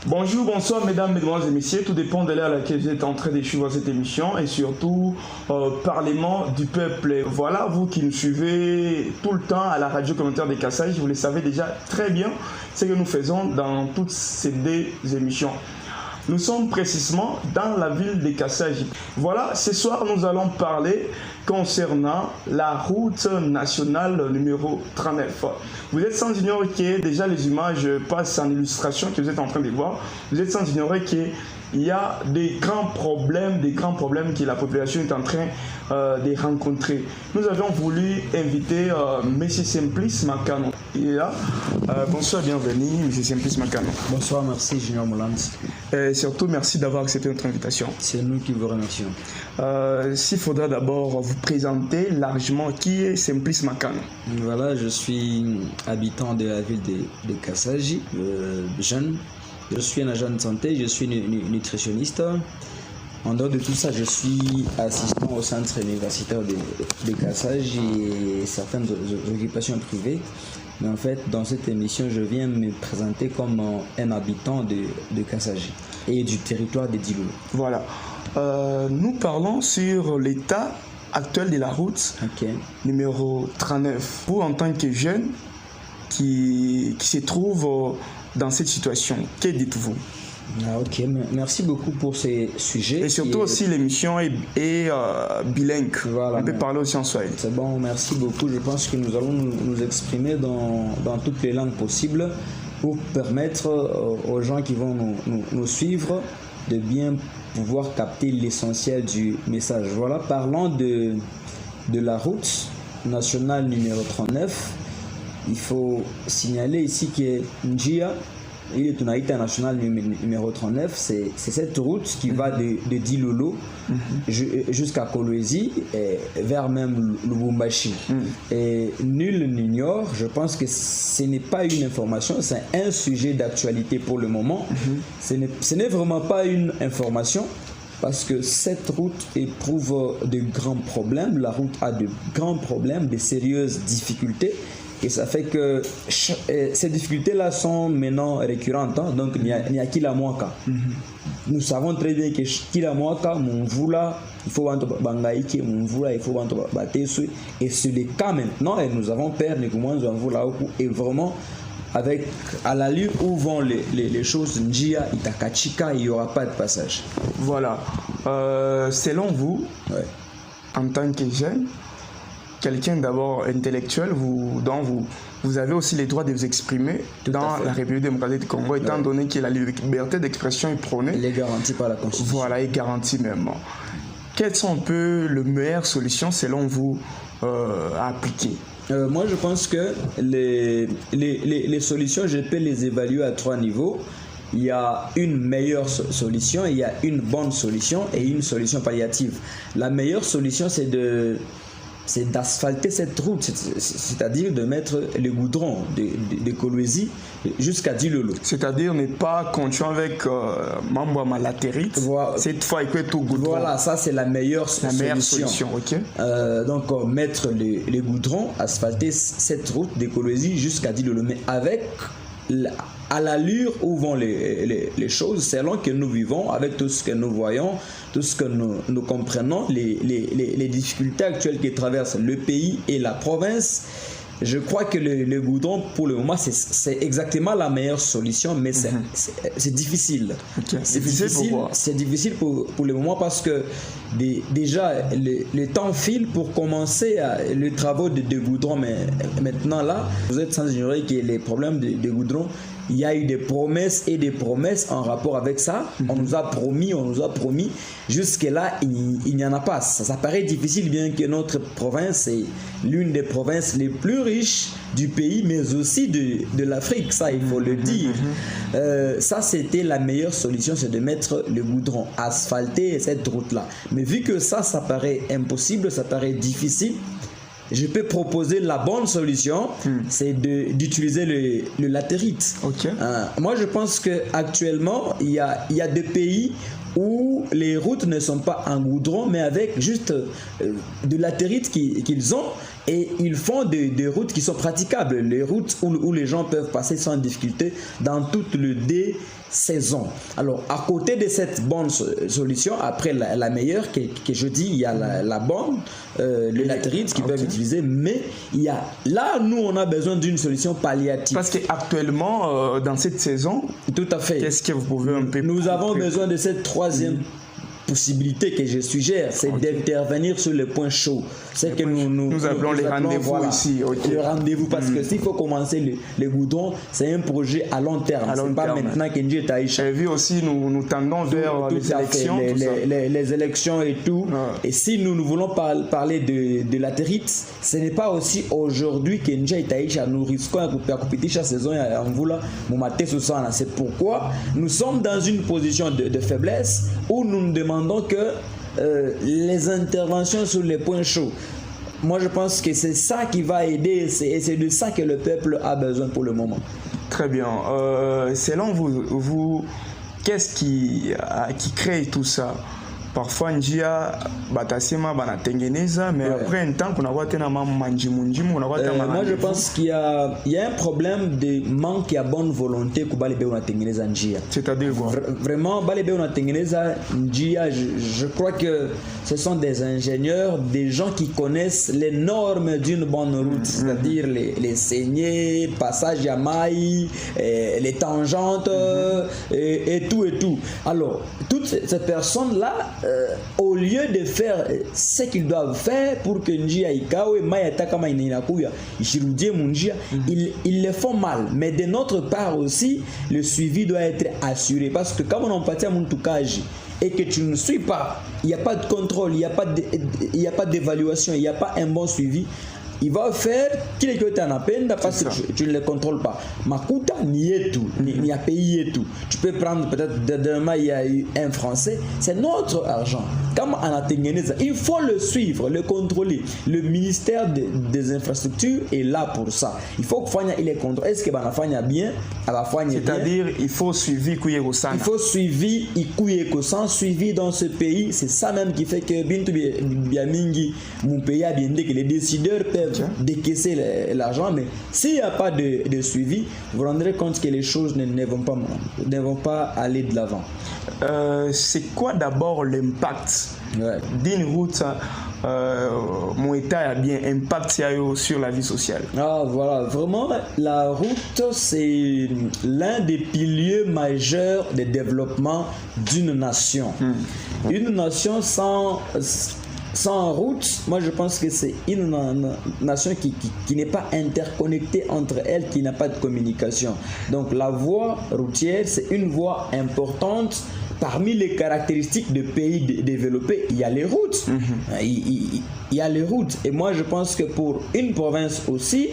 Bonjour, bonsoir mesdames, mesdemoiselles et messieurs, tout dépend de l'heure à laquelle vous êtes en train de suivre cette émission et surtout Parlement du peuple. Voilà, vous qui nous suivez tout le temps à la radio communautaire des Kassai, vous le savez déjà très bien ce que nous faisons dans toutes ces deux émissions. Nous sommes précisément dans la ville de Kassai. Voilà, ce soir nous allons parler concernant la route nationale numéro 39. Vous êtes sans ignorer que déjà les images passent en illustration que vous êtes en train de voir. Vous êtes sans ignorer qu'il y a des grands problèmes que la population est en train de rencontrer. Nous avons voulu inviter M. Simplice Makano. Il est là. Bonsoir, bienvenue, M. Simplice Makano. Bonsoir, merci Junior Moland. Et surtout, merci d'avoir accepté notre invitation. C'est nous qui vous remercions. S'il faudra d'abord vous présenter largement qui est Simplice Makano. Voilà, je suis habitant de la ville de Kassaji, jeune. Je suis un agent de santé, je suis nutritionniste. En dehors de tout ça, je suis assistant au centre universitaire de Kassaji et certaines occupations privées. Mais en fait, dans cette émission, je viens me présenter comme un habitant de Kassaji et du territoire de Dilolo. Voilà. Nous parlons sur l'état actuel de la route numéro 39. Vous, en tant que jeune qui se trouve dans cette situation, que dites-vous? Ok, merci beaucoup pour ces sujets. Et surtout aussi l'émission est bilingue. Voilà, on peut parler aussi en swahili. C'est bon, merci beaucoup. Je pense que nous allons nous exprimer dans toutes les langues possibles pour permettre aux gens qui vont nous suivre de bien pouvoir capter l'essentiel du message. Voilà, parlant de la route nationale numéro 39, il faut signaler ici que Njia, il est une haïta nationale numéro 39, c'est cette route qui va de Dilolo jusqu'à Kolwezi et vers même Lubumbashi. Et nul n'ignore, je pense que ce n'est pas une information, c'est un sujet d'actualité pour le moment. Ce n'est vraiment pas une information parce que cette route éprouve de grands problèmes, la route a de grands problèmes, de sérieuses difficultés. Et ça fait que ces difficultés-là sont maintenant récurrentes. Hein? Donc, il n'y a Kila Mwaka. Nous savons très bien que Kila Mwaka, Mvula, il faut Bangaïke, Mvula, il faut Batesu. Et c'est le cas maintenant. Et nous avons peur de Mvula. Et vraiment, à l'allure où vont les choses, Njia, Itakachika, il n'y aura pas de passage. Voilà. Selon vous, en tant que jeune, quelqu'un d'abord intellectuel, vous avez aussi les droits de vous exprimer dans la République démocratique du Congo, étant donné que la liberté d'expression est prônée. Elle est garantie par la Constitution. Voilà, est garantie même. Quelles sont un peu les meilleures solutions selon vous à appliquer? Moi, je pense que les solutions, je peux les évaluer à 3 niveaux. Il y a une meilleure solution, il y a une bonne solution et une solution palliative. La meilleure solution, c'est d'asphalter cette route, c'est-à-dire de mettre le goudron de Kolwezi jusqu'à Dilolo. C'est-à-dire ne pas continuer avec Mambo Malatérite. Voilà. Cette fois, il peut être au goudron. Voilà, ça c'est la meilleure solution. Okay. Donc mettre les goudrons, asphalter cette route de Kolwezi jusqu'à Dilolo, mais avec à l'allure où vont les choses, selon que nous vivons, avec tout ce que nous voyons, tout ce que nous comprenons, les difficultés actuelles qui traversent le pays et la province. Je crois que le goudron, pour le moment, c'est exactement la meilleure solution, mais c'est difficile. Okay. C'est difficile pourquoi? C'est difficile pour le moment parce que déjà, le temps file pour commencer les travaux de goudron. Mais maintenant, là, vous êtes sans ignorer que les problèmes de goudron, il y a eu des promesses et des promesses en rapport avec ça. On nous a promis. Jusque-là, il n'y en a pas. Ça paraît difficile, bien que notre province est l'une des provinces les plus riches du pays, mais aussi de l'Afrique. Ça, il faut le dire. Ça, c'était la meilleure solution, c'est de mettre le goudron, asphalter cette route-là. Mais vu que ça paraît impossible, ça paraît difficile, je peux proposer la bonne solution, c'est d'utiliser le latérite. Okay. Moi, je pense qu'actuellement, il y a des pays où les routes ne sont pas en goudron, mais avec juste de latérite qu'ils ont. et ils font des routes qui sont praticables, les routes où les gens peuvent passer sans difficulté dans toute le saison. Alors, à côté de cette bonne solution, après la meilleure que je dis, il y a la bonne, le latérite qu'ils peuvent utiliser, mais il y a là, nous, on a besoin d'une solution palliative. Parce qu'actuellement, dans cette saison, tout à fait. Qu'est-ce que vous pouvez un peu... Nous avons besoin de cette troisième possibilité que je suggère, c'est d'intervenir sur les points chauds. C'est que nous appelons les rendez-vous ici. Le rendez-vous, parce que s'il faut commencer les goudrons, c'est un projet à long terme. C'est pas maintenant que Ndié Taïcha. J'ai vu aussi, nous tendons vers les élections. Les élections et tout. Et si nous voulons parler de latérite, ce n'est pas aussi aujourd'hui que Ndié Taïcha nous risquons à couper chaque saison en voulant mater ce sang. C'est pourquoi nous sommes dans une position de faiblesse où nous nous demandons que les interventions sur les points chauds, moi je pense que c'est ça qui va aider, et c'est de ça que le peuple a besoin pour le moment. Très bien. Selon vous, qu'est-ce qui crée tout ça? Parfois njia batasema banatengeneza, mais après un temps qu'on a voté na manjimunjimu, on a voté na moi je pense qu'il y a un problème de manque à bonne volonté que balebe unatengeneza njia. C'est-à-dire quoi? Vraiment balebe unatengeneza njia, je crois que ce sont des ingénieurs, des gens qui connaissent les normes d'une bonne route, c'est-à-dire les saignées, passages à mailles, les tangentes et tout. Alors, toutes ces personnes-là, au lieu de faire ce qu'ils doivent faire pour que njia ikawe mayata kama inakuya ishirudie munjia, ils le font mal. Mais de notre part aussi, le suivi doit être assuré, parce que quand on empathie à muntukaji et que tu ne suis pas, il n'y a pas de contrôle, il n'y a pas d'évaluation, il n'y a pas un bon suivi, il va faire qu'il est en appel parce que tu ne le contrôles pas. Makuta ni tout, ni à pays et tout. Tu peux prendre peut-être demain il y a eu un Français, c'est notre argent. Comme en Atengeneza, il faut le suivre, le contrôler. Le ministère des infrastructures est là pour ça. Il faut que Fanya il est contrôle. Est-ce que Banafanya bien? C'est-à-dire il faut suivi Kouyekosan. Il faut suivi Kouyekosan, suivi dans ce pays. C'est ça même qui fait que Bintu Biamingi, mon pays a bien dit que les décideurs peuvent décaisser l'argent, mais s'il n'y a pas de suivi, vous vous rendrez compte que les choses ne vont pas aller de l'avant. C'est quoi d'abord l'impact d'une route mon état a bien impact sur la vie sociale? Voilà, vraiment la route c'est l'un des piliers majeurs de développement d'une nation. Une nation sans route, moi je pense que c'est une nation qui n'est pas interconnectée entre elles, qui n'a pas de communication. Donc la voie routière, c'est une voie importante. Parmi les caractéristiques de pays développés, il y a les routes. Il y a les routes. Et moi je pense que pour une province aussi,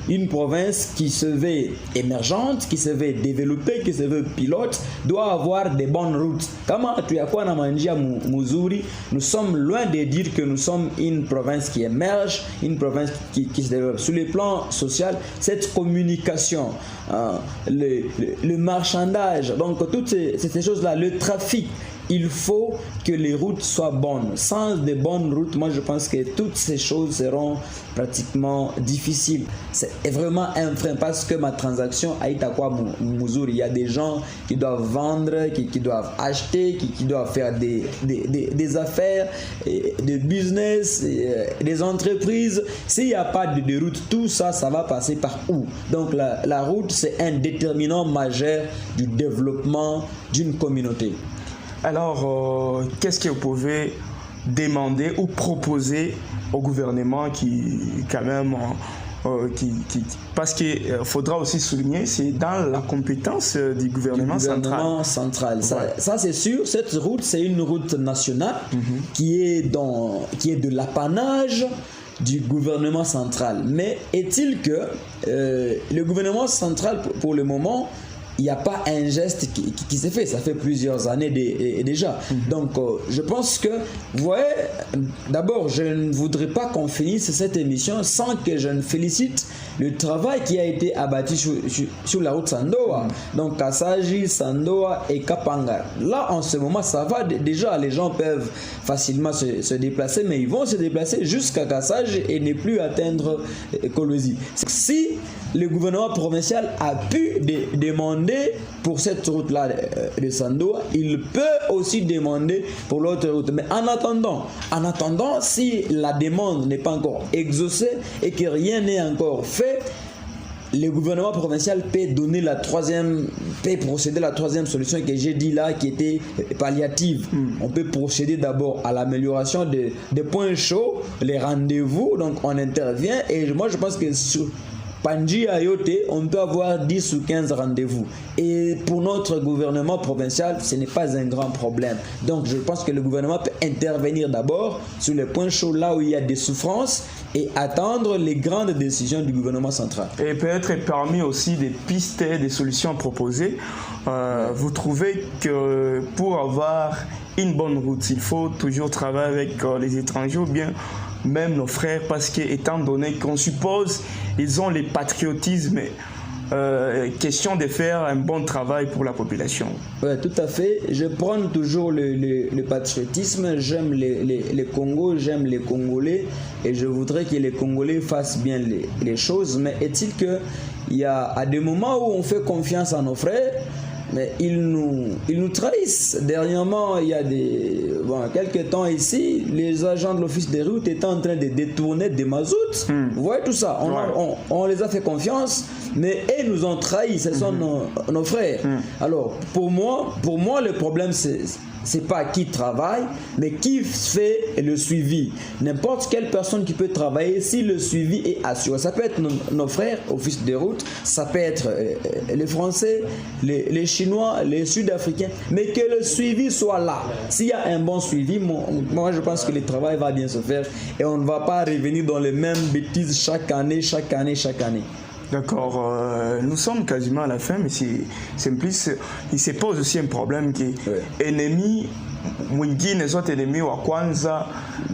une province qui se veut émergente, qui se veut développée, qui se veut pilote, doit avoir des bonnes routes. Comme tu as quoi dans Manjia Muzuri, nous sommes loin de dire que nous sommes une province qui émerge, une province qui se développe. Sur le plan social, cette communication, le marchandage, donc toutes ces choses-là, le trafic, il faut que les routes soient bonnes. Sans de bonnes routes, moi je pense que toutes ces choses seront pratiquement difficiles. C'est vraiment un frein parce que ma transaction à Itakwa Muzuri, il y a des gens qui doivent vendre, qui doivent acheter, qui doivent faire des affaires, des business, des entreprises. S'il n'y a pas de route, tout ça, ça va passer par où? Donc la route, c'est un déterminant majeur du développement d'une communauté. Alors, qu'est-ce que vous pouvez demander ou proposer au gouvernement qui, quand même, parce qu'il faudra aussi souligner, c'est dans la compétence du gouvernement central. Ça c'est sûr, cette route, c'est une route nationale qui est de l'apanage du gouvernement central. Mais est-il que le gouvernement central, pour le moment, il n'y a pas un geste qui s'est fait. Ça fait plusieurs années déjà. Donc, je pense que, vous voyez, d'abord, je ne voudrais pas qu'on finisse cette émission sans que je ne félicite le travail qui a été abattu sur la route Sandoa. Donc, Kassaji, Sandoa et Kapanga. Là, en ce moment, ça va déjà. Les gens peuvent facilement se déplacer, mais ils vont se déplacer jusqu'à Kassaji et ne plus atteindre Kolwezi. Si le gouvernement provincial a pu demander pour cette route-là de Sandoa, il peut aussi demander pour l'autre route. Mais en attendant, si la demande n'est pas encore exaucée et que rien n'est encore fait, le gouvernement provincial peut procéder à la troisième solution que j'ai dit là, qui était palliative. On peut procéder d'abord à l'amélioration des points chauds, les rendez-vous, donc on intervient, et moi je pense que sur Pandji Ayote, on peut avoir 10 ou 15 rendez-vous. Et pour notre gouvernement provincial, ce n'est pas un grand problème. Donc je pense que le gouvernement peut intervenir d'abord sur les points chauds, là où il y a des souffrances, et attendre les grandes décisions du gouvernement central. Et peut-être parmi aussi des pistes et des solutions proposées, vous trouvez que pour avoir une bonne route, il faut toujours travailler avec les étrangers ou bien même nos frères, parce qu'étant donné qu'on suppose ils ont le patriotisme, question de faire un bon travail pour la population. Oui, tout à fait. Je prends toujours le patriotisme. J'aime les Congos, j'aime les Congolais, et je voudrais que les Congolais fassent bien les choses. Mais est-il qu'il y a à des moments où on fait confiance à nos frères, mais ils nous trahissent. Dernièrement, il y a quelques temps ici, les agents de l'office des routes étaient en train de détourner des mazout. Vous voyez tout ça. On les a fait confiance, mais ils nous ont trahis. Ce sont nos frères. Alors, pour moi, le problème, c'est pas qui travaille, mais qui fait le suivi. N'importe quelle personne qui peut travailler, si le suivi est assuré. Ça peut être nos frères, office des routes, ça peut être les Français, les Chinois, les Sud-Africains, mais que le suivi soit là. S'il y a un bon suivi, moi je pense que le travail va bien se faire et on ne va pas revenir dans les mêmes bêtises chaque année. D'accord, nous sommes quasiment à la fin, mais c'est plus, il se pose aussi un problème qui est ennemi, mwingine zote ennemis wa kwanza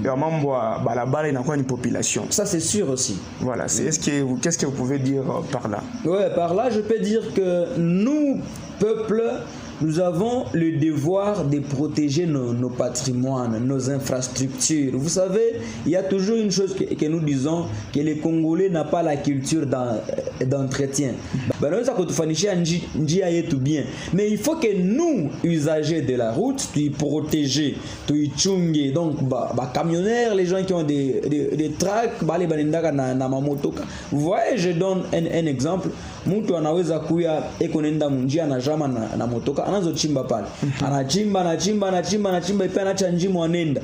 ya mambo ya barabara inakuwa ni population. Ça c'est sûr aussi. Voilà, qu'est-ce que vous pouvez dire par là? Ouais, par là je peux dire que nous, peuple, nous avons le devoir de protéger nos patrimoines, nos infrastructures. Vous savez, il y a toujours une chose que nous disons, que les Congolais n'ont pas la culture d'entretien. Mais il faut que nous, usagers de la route, tu protéger, tu chunguer. Donc, camionneurs, les gens qui ont des tracks, vous voyez, je donne un exemple. Mtu anaweza kuya ekonenda munjia na jama na motoka anazochimba pale. Anachimba ipe anacha njimu anenda.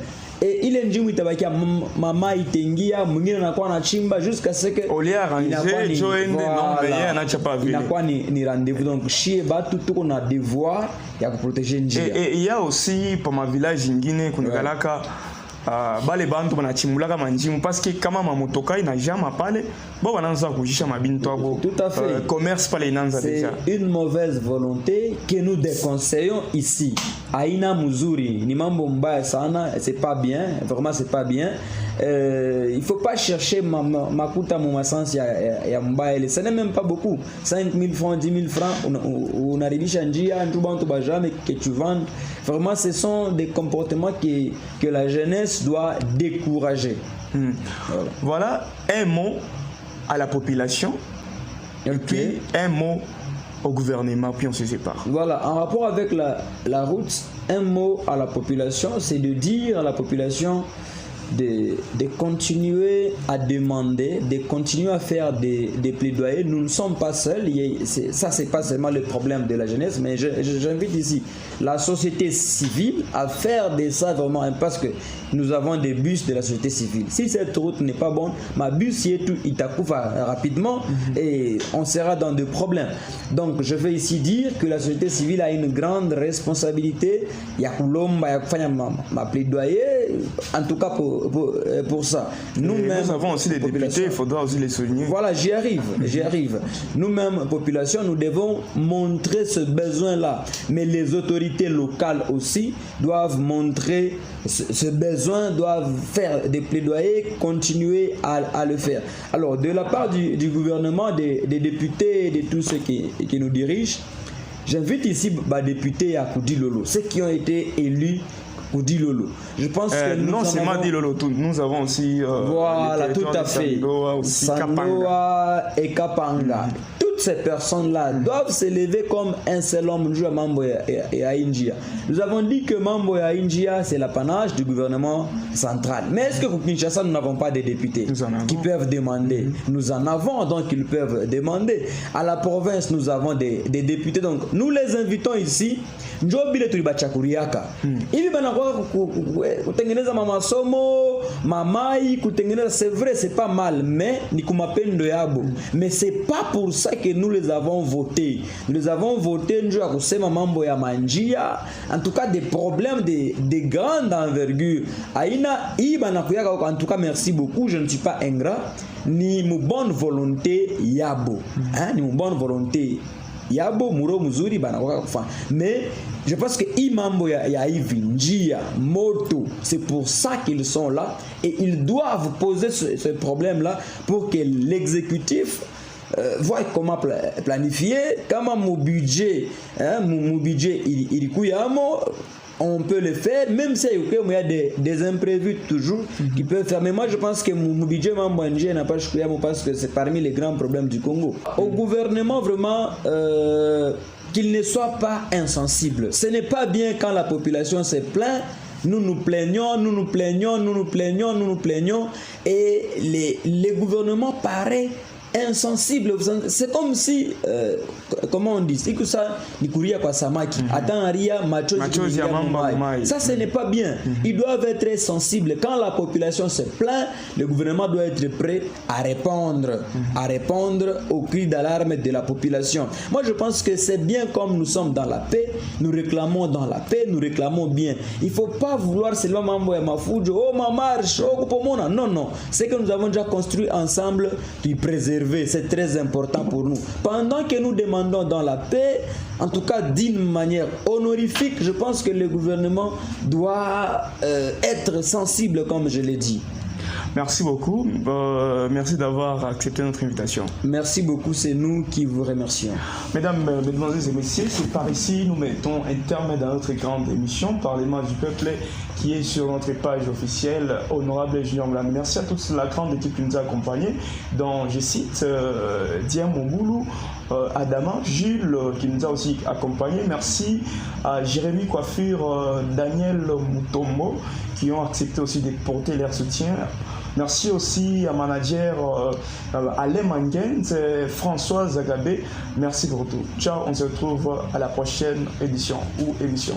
Ile njimu itabakia mama itengia, mwingine anakuwa anachimba jusqu'à ce que inakuwa ni rendez-vous. Donc shie batu tuko na devoir ya kuproteger njia. Et il y a aussi pour ma village ingine kunikalaka bale bantu banachimulaka manjimu parce que kama mamotoka inajama pale bo bananza kujisha mabintu abo. Tout à fait. Commerce pale inanza déjà. C'est une mauvaise volonté que nous déconseillons ici. Aina muzuri ni mambo mbaya sana, c'est pas bien, vraiment c'est pas bien. Il faut pas chercher makuta mumasansi ya mbaya, ce n'est même pas beaucoup. 5 000 francs, 10 000 francs, unaribisha njia ntubantu bajame que tu vends. Vraiment ce sont des comportements que la jeunesse doit décourager. Voilà un mot à la population et puis un mot au gouvernement, puis on se sépare. Voilà, en rapport avec la route, un mot à la population, c'est de dire à la population de continuer à demander, de continuer à faire des plaidoyers. Nous ne sommes pas seuls. Ça, c'est pas seulement le problème de la jeunesse, mais j'invite ici la société civile à faire de ça vraiment, parce que nous avons des bus de la société civile. Si cette route n'est pas bonne, ma bus il t'accoufa rapidement et on sera dans des problèmes. Donc, je veux ici dire que la société civile a une grande responsabilité. Il y a ma plaidoyer, en tout cas pour pour ça. Nous avons aussi des députés, il faudra aussi les souligner. Voilà, j'y arrive. Nous-mêmes, population, nous devons montrer ce besoin-là. Mais les autorités locales aussi doivent montrer ce besoin, doivent faire des plaidoyers, continuer à le faire. Alors, de la part du gouvernement, des députés, de tous ceux qui nous dirigent, j'invite ici les députés à Koudilolo, ceux qui ont été élus Koudilolo. Je pense que non seulement Dilolo, nous avons aussi voilà, tout à fait. Sandoa et Kapanga. Toutes ces personnes-là doivent s'élever comme un seul homme à Mambo et à India. Nous avons dit que Mambo et à India, c'est l'apanage du gouvernement central. Mais est-ce que pour Kinshasa, nous n'avons pas des députés qui peuvent demander? Nous en avons, donc ils peuvent demander. À la province, nous avons des députés. Donc nous les invitons ici. Njobile tulibachakuriaka. Hivi banakuwa kutengeneza mamasomo, mamai, kutengeneza, c'est vrai, c'est pas mal, mais ni kumapendo yabo. Mais c'est pas pour ça que nous les avons votés. Nous les avons votés njo ya kusema mambo ya manjia, en tout cas des problèmes de grande envergure. Aina hii banakuyaka, en tout cas merci beaucoup, je ne suis pas ingrat, ni mu bonne volonté yabo. Ni mu bonne volonté yabo muro muzuri banakuwa kufa. Mais je pense que Imambo ya hivi njia moto, c'est pour ça qu'ils sont là et ils doivent poser ce problème-là pour que l'exécutif voit comment planifier, comment mon budget, il kuyamo, on peut le faire, même s'il y a des imprévus toujours qui peuvent faire. Mais moi je pense que mon budget n'a pas choisi parce que c'est parmi les grands problèmes du Congo. Au gouvernement vraiment qu'il ne soit pas insensible. Ce n'est pas bien quand la population se plaint. Nous nous plaignons et les gouvernements paraissent insensible. C'est comme si comment on dit, c'est que ça nikuria kwa samaki attend ria machozi ya mamai. Ça ce n'est pas bien. Ils doivent être sensibles. Quand la population se plaint, le gouvernement doit être prêt à répondre aux cris d'alarme de la population. Moi je pense que c'est bien comme nous sommes dans la paix, nous réclamons dans la paix, nous réclamons bien. Il faut pas vouloir seulement mambo ya mafujo, oh ma marche, oh kupomona. Non, c'est que nous avons déjà construit ensemble qui préserve. C'est très important pour nous. Pendant que nous demandons dans la paix, en tout cas d'une manière honorifique, je pense que le gouvernement doit être sensible, comme je l'ai dit. Merci beaucoup. Merci d'avoir accepté notre invitation. Merci beaucoup, c'est nous qui vous remercions. Mesdames, Mesdemoiselles et Messieurs, c'est par ici nous mettons un terme à notre grande émission Parlement du peuple qui est sur notre page officielle Honorable Junior Mlame. Merci à toute la grande équipe qui nous a accompagnés, dont je cite Diamoboulou, Adama, Jules qui nous a aussi accompagnés. Merci à Jérémy Coiffure, Daniel Mutombo qui ont accepté aussi de porter leur soutien. Merci aussi à manager Alain Mangen, Françoise Zagabé. Merci pour tout. Ciao, on se retrouve à la prochaine édition ou émission.